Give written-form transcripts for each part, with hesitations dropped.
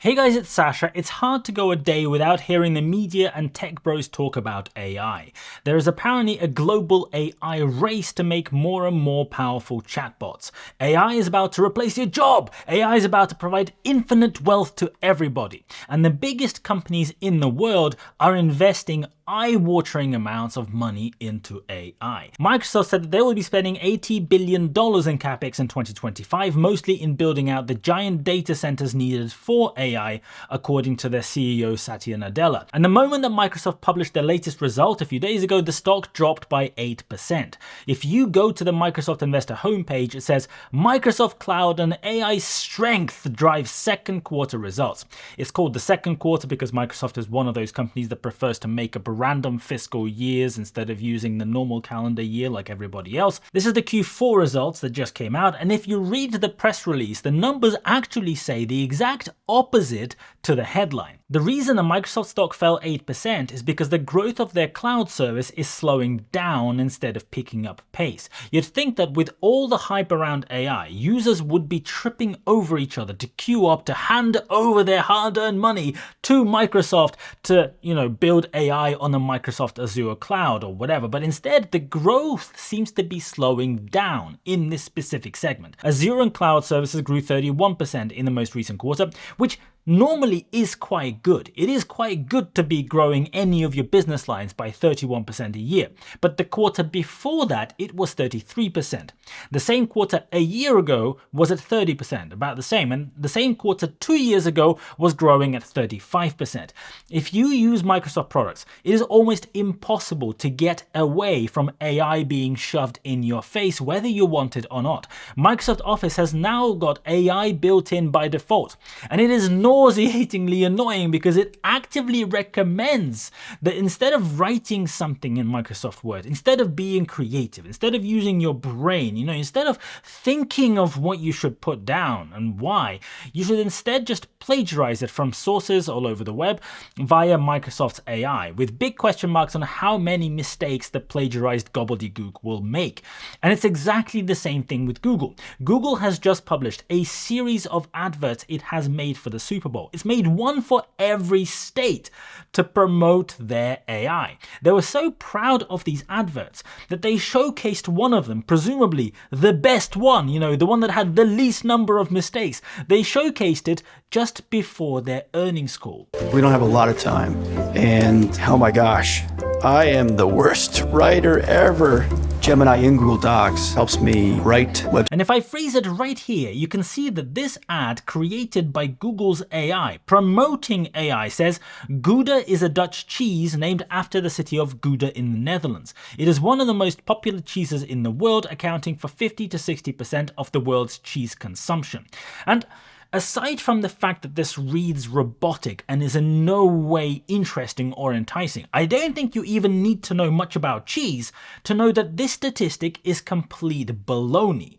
Hey guys, it's Sasha. It's hard to go a day without hearing the media and tech bros talk about AI. There is apparently a global AI race to make more and more powerful chatbots. AI is about to replace your job. AI is about to provide infinite wealth to everybody. And the biggest companies in the world are investing eye-watering amounts of money into AI. Microsoft said that they will be spending $80 billion in capex in 2025, mostly in building out the giant data centers needed for AI, according to their CEO Satya Nadella. And the moment that Microsoft published their latest result a few days ago, the stock dropped by 8%. If you go to the Microsoft investor homepage, it says Microsoft Cloud and AI strength drives second quarter results. It's called the second quarter because Microsoft is one of those companies that prefers to make up random fiscal years instead of using the normal calendar year like everybody else. This is the Q4 results that just came out, and if you read the press release, the numbers actually say the exact opposite to the headline. The reason the Microsoft stock fell 8% is because the growth of their cloud service is slowing down instead of picking up pace. You'd think that with all the hype around AI, users would be tripping over each other to queue up to hand over their hard-earned money to Microsoft to, build AI on the Microsoft Azure cloud or whatever, but instead the growth seems to be slowing down in this specific segment. Azure and cloud services grew 31% in the most recent quarter, which normally is quite good. It is quite good to be growing any of your business lines by 31% a year. But the quarter before that, it was 33%. The same quarter a year ago was at 30%, about the same. And the same quarter 2 years ago was growing at 35%. If you use Microsoft products, it is almost impossible to get away from AI being shoved in your face, whether you want it or not. Microsoft Office has now got AI built in by default, and it is nauseatingly annoying because it actively recommends that instead of writing something in Microsoft Word, instead of being creative, instead of using your brain, instead of thinking of what you should put down and why, you should instead just plagiarize it from sources all over the web via Microsoft's AI, with big question marks on how many mistakes the plagiarized gobbledygook will make. And it's exactly the same thing with Google. Google has just published a series of adverts it has made for the Super Bowl. It's made one for every state to promote their AI. They were so proud of these adverts that they showcased one of them, presumably the best one, the one that had the least number of mistakes. They showcased it just before their earnings call. We don't have a lot of time, and oh my gosh, I am the worst writer ever. Gemini in Google Docs helps me write websites. And if I freeze it right here, you can see that this ad created by Google's AI, promoting AI, says Gouda is a Dutch cheese named after the city of Gouda in the Netherlands. It is one of the most popular cheeses in the world, accounting for 50 to 60% of the world's cheese consumption. And aside from the fact that this reads robotic and is in no way interesting or enticing, I don't think you even need to know much about cheese to know that this statistic is complete baloney.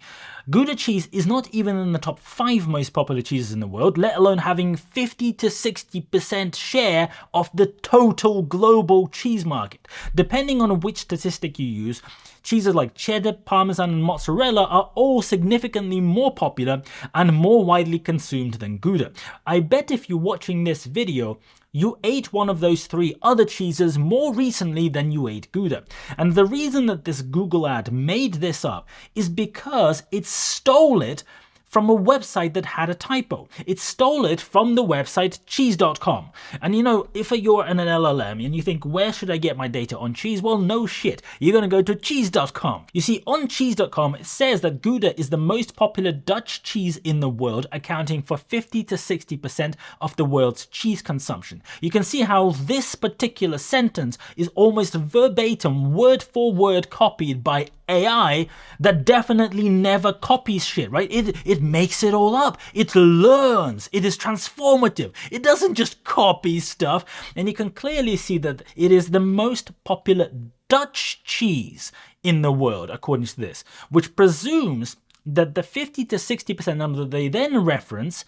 Gouda cheese is not even in the top 5 most popular cheeses in the world, let alone having 50 to 60% share of the total global cheese market. Depending on which statistic you use, cheeses like cheddar, parmesan, and mozzarella are all significantly more popular and more widely consumed than Gouda. I bet if you're watching this video, you ate one of those 3 other cheeses more recently than you ate Gouda. And the reason that this Google ad made this up is because it stole it from a website that had a typo. It stole it from the website cheese.com. And if you're an LLM and you think, where should I get my data on cheese? Well, no shit. You're going to go to cheese.com. You see, on cheese.com, it says that Gouda is the most popular Dutch cheese in the world, accounting for 50 to 60% of the world's cheese consumption. You can see how this particular sentence is almost verbatim, word for word copied by AI that definitely never copies shit, right? It makes it all up. It learns. It is transformative. It doesn't just copy stuff. And you can clearly see that it is the most popular Dutch cheese in the world, according to this, which presumes that the 50 to 60% number that they then reference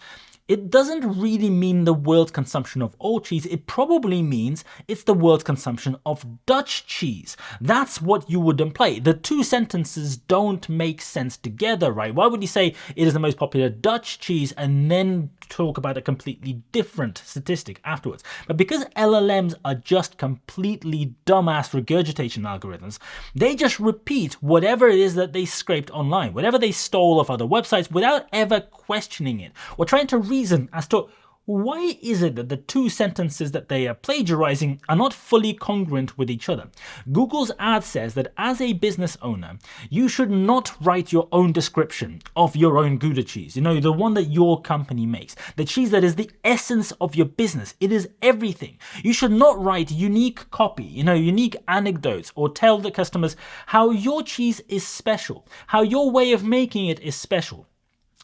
it doesn't really mean the world's consumption of all cheese. It probably means it's the world's consumption of Dutch cheese. That's what you would imply. The two sentences don't make sense together, right? Why would you say it is the most popular Dutch cheese and then talk about a completely different statistic afterwards? But because LLMs are just completely dumbass regurgitation algorithms, they just repeat whatever it is that they scraped online, whatever they stole off other websites without ever questioning it or trying to reason as to why is it that the two sentences that they are plagiarizing are not fully congruent with each other. Google's ad says that as a business owner, you should not write your own description of your own Gouda cheese, the one that your company makes, the cheese that is the essence of your business. It is everything. You should not write unique copy, unique anecdotes, or tell the customers how your cheese is special, how your way of making it is special,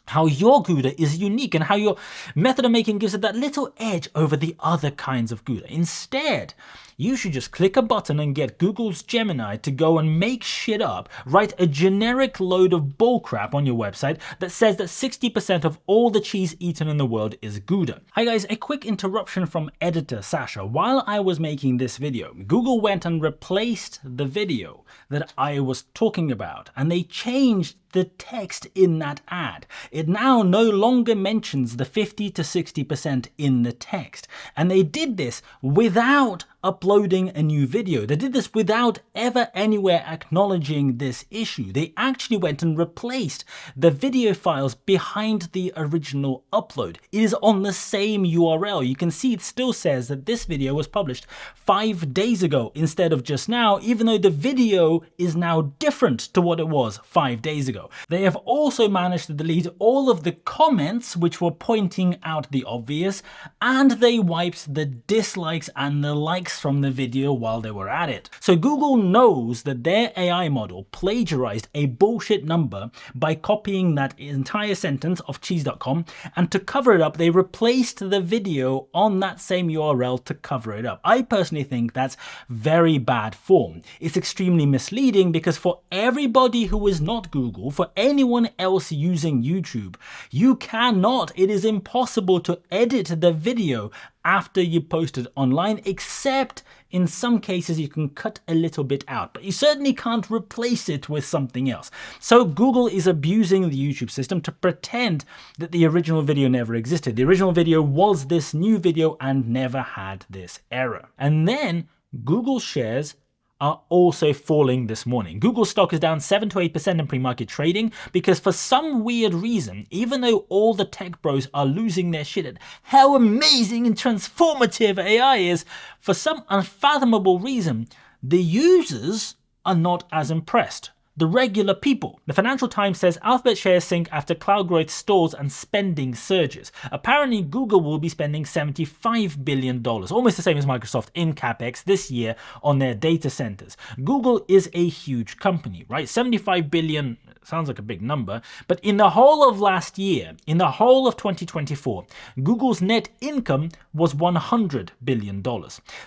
how your Gouda is unique, and how your method of making gives it that little edge over the other kinds of Gouda. Instead, you should just click a button and get Google's Gemini to go and make shit up, write a generic load of bullcrap on your website that says that 60% of all the cheese eaten in the world is Gouda. Hi guys, a quick interruption from editor Sasha. While I was making this video, Google went and replaced the video that I was talking about, and they changed the text in that ad. It now no longer mentions the 50 to 60% in the text. And they did this without uploading a new video. They did this without ever anywhere acknowledging this issue. They actually went and replaced the video files behind the original upload. It is on the same URL. You can see it still says that this video was published 5 days ago instead of just now, even though the video is now different to what it was 5 days ago. They have also managed to delete all of the comments which were pointing out the obvious, and they wiped the dislikes and the likes from the video while they were at it. So Google knows that their AI model plagiarized a bullshit number by copying that entire sentence of cheese.com, and to cover it up, they replaced the video on that same URL to cover it up. I personally think that's very bad form. It's extremely misleading because for everybody who is not Google, for anyone else using YouTube, you cannot, it is impossible to edit the video after you post it online, except in some cases you can cut a little bit out, but you certainly can't replace it with something else. So Google is abusing the YouTube system to pretend that the original video never existed. The original video was this new video and never had this error. And then Google shares are also falling this morning. Google stock is down 7 to 8% in pre-market trading because for some weird reason, even though all the tech bros are losing their shit at how amazing and transformative AI is, for some unfathomable reason, the users are not as impressed. The regular people. The Financial Times says Alphabet shares sink after cloud growth stalls and spending surges. Apparently, Google will be spending $75 billion, almost the same as Microsoft, in capex this year on their data centers. Google is a huge company, right? 75 billion sounds like a big number, but in the whole of last year, in the whole of 2024, Google's net income was $100 billion.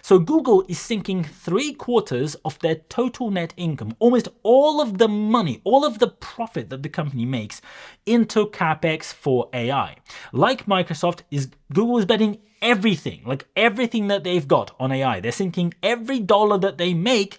So Google is sinking 3/4 of their total net income, almost all of the money, all of the profit that the company makes, into capex for AI. Like Microsoft, Google is betting everything, like everything that they've got on AI. They're sinking every dollar that they make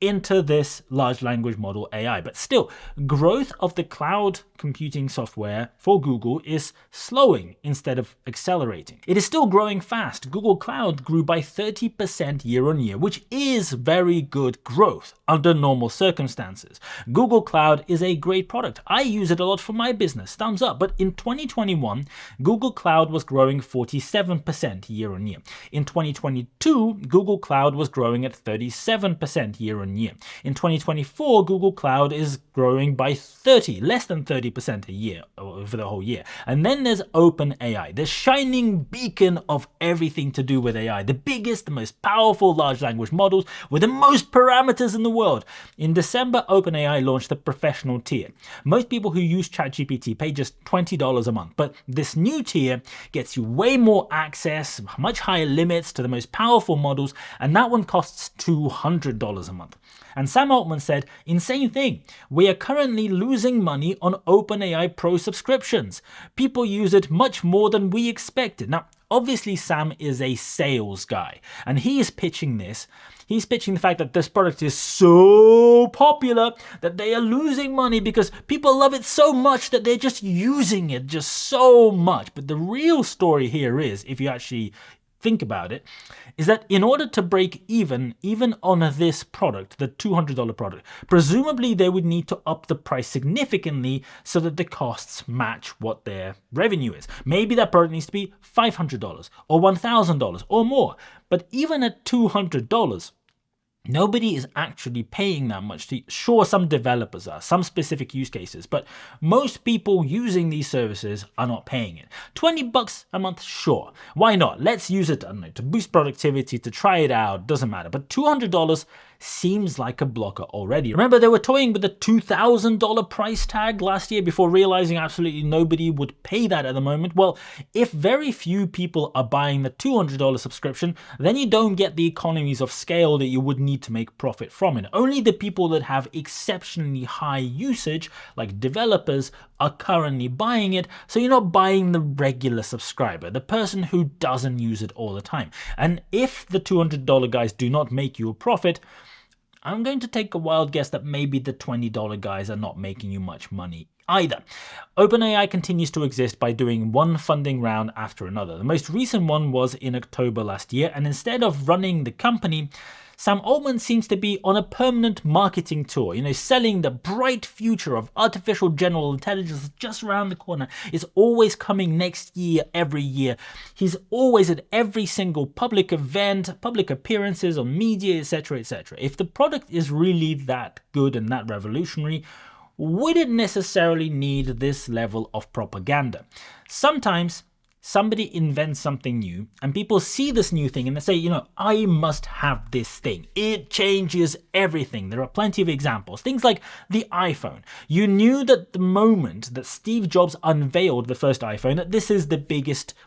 into this large language model AI. But still, growth of the cloud computing software for Google is slowing instead of accelerating. It is still growing fast. Google Cloud grew by 30% year on year, which is very good growth under normal circumstances. Google Cloud is a great product. I use it a lot for my business, thumbs up. But in 2021, Google Cloud was growing 47% year on year. In 2022, Google Cloud was growing at 37% year on year. In 2024, Google Cloud is growing by less than 30% a year over the whole year. And then there's OpenAI, the shining beacon of everything to do with AI, the biggest, the most powerful large language models with the most parameters in the world. In December, OpenAI launched the professional tier. Most people who use ChatGPT pay just $20 a month, but this new tier gets you way more access, much higher limits to the most powerful models, and that one costs $200 a month. And Sam Altman said, insane thing, we We are currently losing money on OpenAI Pro subscriptions. People use it much more than we expected. Now, obviously, Sam is a sales guy, and he is pitching this. He's pitching the fact that this product is so popular that they are losing money because people love it so much that they're just using it just so much. But the real story here is, if you actually think about it, is that in order to break even on this product, the $200 product, presumably they would need to up the price significantly so that the costs match what their revenue is. Maybe that product needs to be $500 or $1,000 or more. But even at $200, nobody is actually paying that much. Sure, some developers are, some specific use cases, but most people using these services are not paying it. $20 a month, sure. Why not? Let's use it, I don't know, to boost productivity, to try it out, doesn't matter. But $200 seems like a blocker already. Remember, they were toying with the $2,000 price tag last year before realizing absolutely nobody would pay that at the moment. Well, if very few people are buying the $200 subscription, then you don't get the economies of scale that you would need to make profit from it. Only the people that have exceptionally high usage, like developers, are currently buying it. So you're not buying the regular subscriber, the person who doesn't use it all the time. And if the $200 guys do not make you a profit, I'm going to take a wild guess that maybe the $20 guys are not making you much money either. OpenAI continues to exist by doing one funding round after another. The most recent one was in October last year, and instead of running the company, Sam Altman seems to be on a permanent marketing tour, selling the bright future of artificial general intelligence just around the corner. It's always coming next year, every year. He's always at every single public event, public appearances on media, etc., etc. If the product is really that good and that revolutionary, would it necessarily need this level of propaganda? Sometimes somebody invents something new and people see this new thing and they say, I must have this thing. It changes everything. There are plenty of examples. Things like the iPhone. You knew that the moment that Steve Jobs unveiled the first iPhone, that this is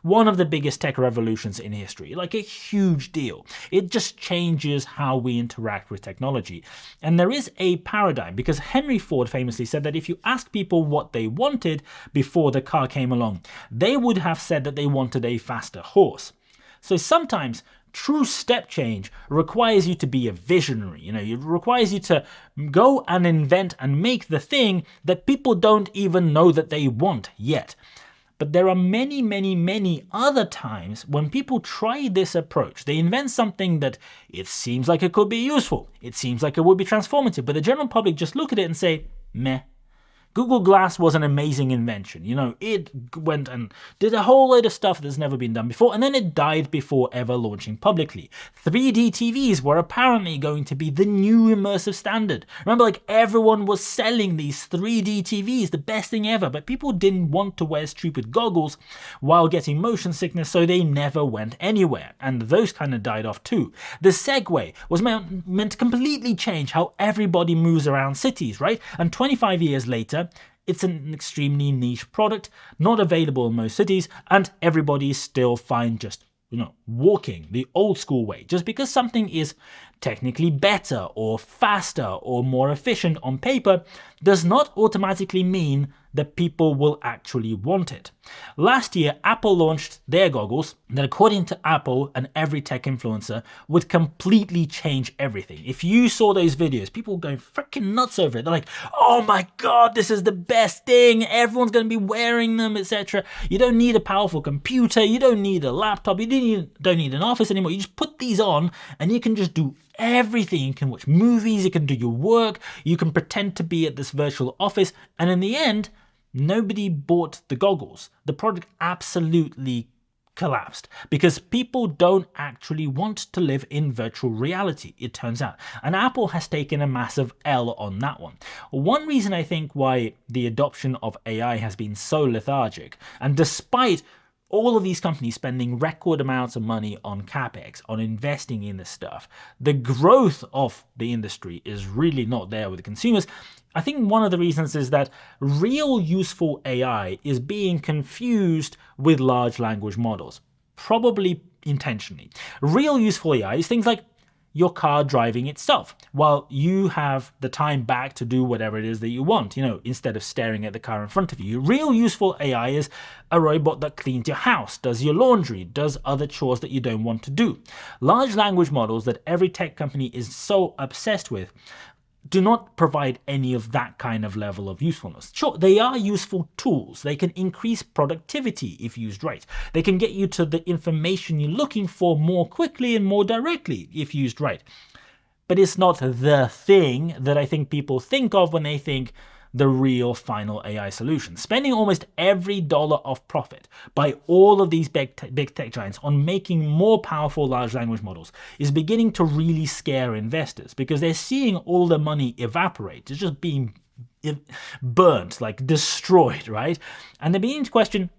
one of the biggest tech revolutions in history. Like a huge deal. It just changes how we interact with technology. And there is a paradigm, because Henry Ford famously said that if you ask people what they wanted before the car came along, they would have said that they wanted a faster horse. So sometimes true step change requires you to be a visionary. It requires you to go and invent and make the thing that people don't even know that they want yet. But there are many, many, many other times when people try this approach. They invent something that it seems like it could be useful. It seems like it would be transformative. But the general public just look at it and say, meh. Google Glass was an amazing invention. It went and did a whole load of stuff that's never been done before, and then it died before ever launching publicly. 3D TVs were apparently going to be the new immersive standard. Remember, everyone was selling these 3D TVs, the best thing ever, but people didn't want to wear stupid goggles while getting motion sickness, so they never went anywhere, and those kind of died off too. The Segway was meant to completely change how everybody moves around cities, right? And 25 years later, it's an extremely niche product, not available in most cities, and everybody is still fine just, walking the old school way. Just because something is technically better or faster or more efficient on paper does not automatically mean that people will actually want it. Last year, Apple launched their goggles that, according to Apple and every tech influencer, would completely change everything. If you saw those videos, people were going freaking nuts over it. They're like, oh my God, this is the best thing. Everyone's going to be wearing them, etc. You don't need a powerful computer. You don't need a laptop. You don't need an office anymore. You just put these on and you can just do everything. You can watch movies, you can do your work, you can pretend to be at this virtual office, and in the end, nobody bought the goggles. The product absolutely collapsed because people don't actually want to live in virtual reality, it turns out. And Apple has taken a massive L on that one. One reason I think why the adoption of AI has been so lethargic, and despite all of these companies spending record amounts of money on capex, on investing in this stuff, the growth of the industry is really not there with the consumers. I think one of the reasons is that real useful AI is being confused with large language models, probably intentionally. Real useful AI is things like your car driving itself while you have the time back to do whatever it is that you want, instead of staring at the car in front of you. Real useful AI is a robot that cleans your house, does your laundry, does other chores that you don't want to do. Large language models that every tech company is so obsessed with do not provide any of that kind of level of usefulness. Sure, they are useful tools. They can increase productivity if used right. They can get you to the information you're looking for more quickly and more directly if used right. But it's not the thing that I think people think of when they think the real final AI solution. Spending almost every dollar of profit by all of these big tech giants on making more powerful large language models is beginning to really scare investors because they're seeing all the money evaporate. It's just being burnt, like destroyed, right? And they're beginning to question,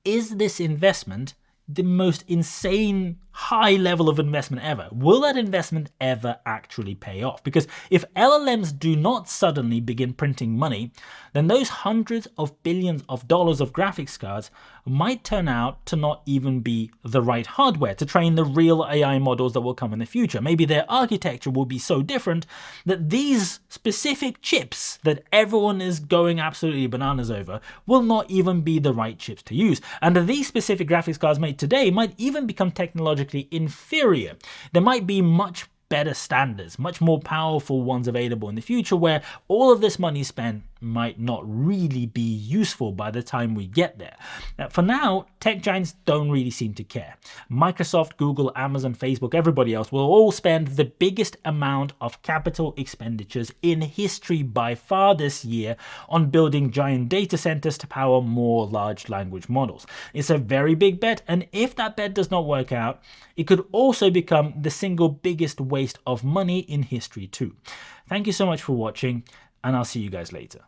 is this investment the most insane high level of investment ever? Will that investment ever actually pay off? Because if LLMs do not suddenly begin printing money, then those hundreds of billions of dollars of graphics cards might turn out to not even be the right hardware to train the real AI models that will come in the future. Maybe their architecture will be so different that these specific chips that everyone is going absolutely bananas over will not even be the right chips to use. And these specific graphics cards made today might even become technologically inferior. There might be much better standards, much more powerful ones available in the future where all of this money spent might not really be useful by the time we get there. For now, tech giants don't really seem to care. Microsoft, Google, Amazon, Facebook, everybody else will all spend the biggest amount of capital expenditures in history by far this year on building giant data centers to power more large language models. It's a very big bet, and if that bet does not work out, it could also become the single biggest waste of money in history too. Thank you so much for watching, and I'll see you guys later.